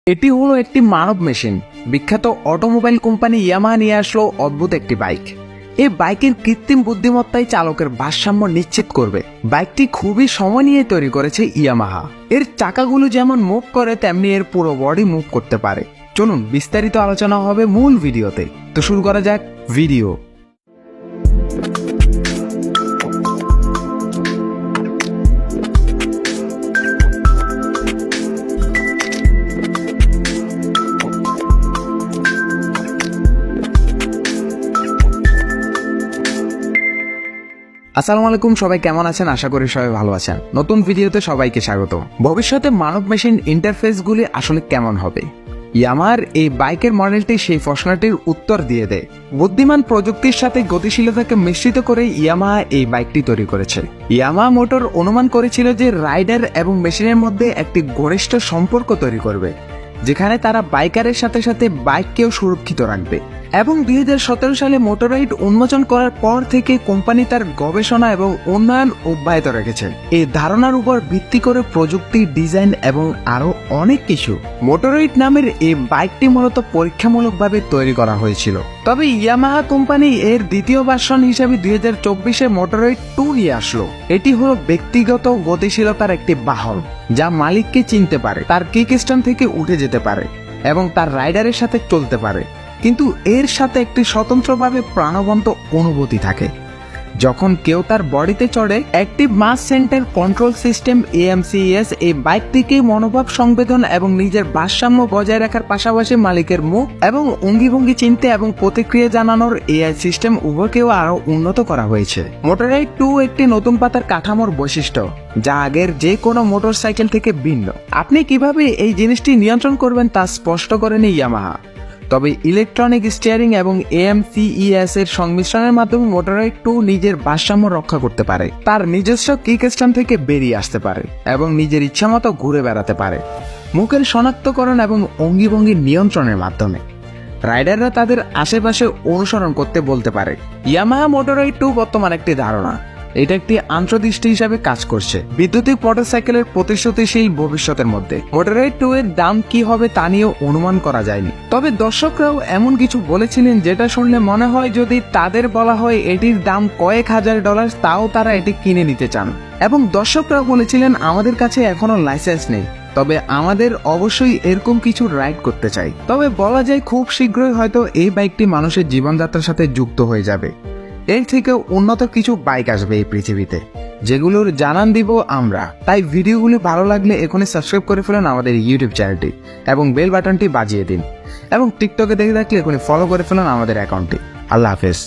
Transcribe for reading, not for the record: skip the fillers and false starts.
এটি হলো একটি মানব মেশিন। বিখ্যাত অটোমোবাইল কোম্পানি ইয়ামাহা নিয়ে আসলো অদ্ভুত একটি বাইক। এই বাইকের কৃত্রিম বুদ্ধিমত্তাই চালকের ভারসাম্য নিশ্চিত করবে। বাইকটি খুবই সময় নিয়ে তৈরি করেছে ইয়ামাহা। এর চাকাগুলো যেমন মুভ করে তেমনি এর পুরো বডি মুভ করতে পারে। চলুন বিস্তারিত আলোচনা হবে মূল ভিডিওতে। তো শুরু করা যাক ভিডিও। আসসালামু আলাইকুম, সবাই কেমন আছেন? আশা করি সবাই ভালো আছেন। নতুন ভিডিওতে সবাইকে স্বাগত। ভবিষ্যতে মানব মেশিন ইন্টারফেসগুলি আসলে কেমন হবে? ইয়ামাহার এই বাইকের মডেলটি সেই প্রশ্নটির উত্তর দিয়ে দেয়। বুদ্ধিমান প্রযুক্তির সাথে গতিশীলতাকে মিশ্রিত করে ইয়ামাহা এই বাইকটি তৈরি করেছে। ইয়ামাহা মোটর অনুমান করেছিল যে রাইডার এবং মেশিনের মধ্যে একটি ঘনিষ্ঠ সম্পর্ক তৈরি করবে, যেখানে তারা বাইকারের সাথে সাথে বাইককেও সুরক্ষিত রাখবে। এবং 2017 সালে মোটররাইড উন্মোচন করার পর থেকে কোম্পানি তার গবেষণা এবং উন্নয়ন অব্যাহত রেখেছে। এই ধারণার উপর ভিত্তি করে প্রযুক্তি, ডিজাইন এবং আরো অনেক কিছু। মোটররাইড নামের এই বাইকটি মূলত পরীক্ষামূলকভাবে তৈরি করা হয়েছিল। তবে ইয়ামাহা কোম্পানি এর দ্বিতীয় ভার্সন হিসেবে 2024-এ মোটররাইড 2 নিয়ে আসলো। এটি হলো ব্যক্তিগত গতিশীলতার একটি বাহন, যা মালিককে চিনতে পারে, তার কিক স্ট্যান্ড থেকে উঠে যেতে পারে এবং তার রাইডারের সাথে চলতে পারে। কিন্তু এর সাথে একটি স্বতন্ত্রভাবে প্রাণবন্ত অনুভূতি থাকে। যখন কেউ তার বডিতে চড়ে, active mass center control system AMCS এই বাইকটিকে মনোভাব সংবেদন এবং নিজের ভারসাম্য বজায় রাখার পাশাপাশি মালিকের মুখ এবং অঙ্গিভঙ্গি চিনতে এবং প্রতিক্রিয়া জানানোর AI সিস্টেম উভয়কেও আরো উন্নত করা হয়েছে। মোটররাইড 2 একটি নতুন পাতার কাঠামোর বৈশিষ্ট্য, যা আগের যে কোনো মোটরসাইকেল থেকে ভিন্ন। আপনি কিভাবে এই জিনিসটি নিয়ন্ত্রণ করবেন তা স্পষ্ট করেনি ইয়ামাহা। তবে ইলেকট্রনিক স্টিয়ারিং এবং AMCES এর সংমিশ্রণের মাধ্যমে মোটররাইড 2 নিজের ভারসাম্য রক্ষা করতে পারে, তার নিজস্ব কিক স্ট্যান্ড থেকে বেরিয়ে আসতে পারে এবং নিজের ইচ্ছামতো ঘুরে বেড়াতে পারে। মুখের শনাক্তকরণ এবং অঙ্গিভঙ্গির নিয়ন্ত্রণের মাধ্যমে রাইডাররা তাদের আশেপাশে অনুসরণ করতে বলতে পারে। ইয়ামাহা মোটররাইড 2 বর্তমান একটি ধারণা। এটা একটি আন্তর্দৃষ্টি হিসাবে কাজ করছে বৈদ্যুতিক মোটরসাইকেলের প্রতিশ্রুতিশীল ভবিষ্যতের মধ্যে। মোটররাইড 2 এর দাম কি হবে তা নিয়েও অনুমান করা যায়নি। তবে দর্শকরাও এমন কিছু বলেছিলেন যেটা শুনলে মনে হয় যদি তাদের বলা হয় এটির দাম কয়েক হাজার ডলার, তাও তারা এটি কিনে নিতে চান। এবং দর্শকরাও বলেছিলেন আমাদের কাছে এখনো লাইসেন্স নেই, তবে আমাদের অবশ্যই এরকম কিছু রাইড করতে চাই। তবে বলা যায় খুব শীঘ্রই হয়তো এই বাইকটি মানুষের জীবনযাত্রার সাথে যুক্ত হয়ে যাবে। এর থেকে উন্নত কিছু বাইক আসবে এই পৃথিবীতে, যেগুলোর জানান দিব আমরা। তাই ভিডিওগুলি ভালো লাগলে এখনই সাবস্ক্রাইব করে ফেলুন আমাদের ইউটিউব চ্যানেলটি এবং বেল বাটনটি বাজিয়ে দিন। এবং টিকটকে দেখে থাকলে এখনই ফলো করে ফেলুন আমাদের অ্যাকাউন্টটি। আল্লাহ হাফেজ।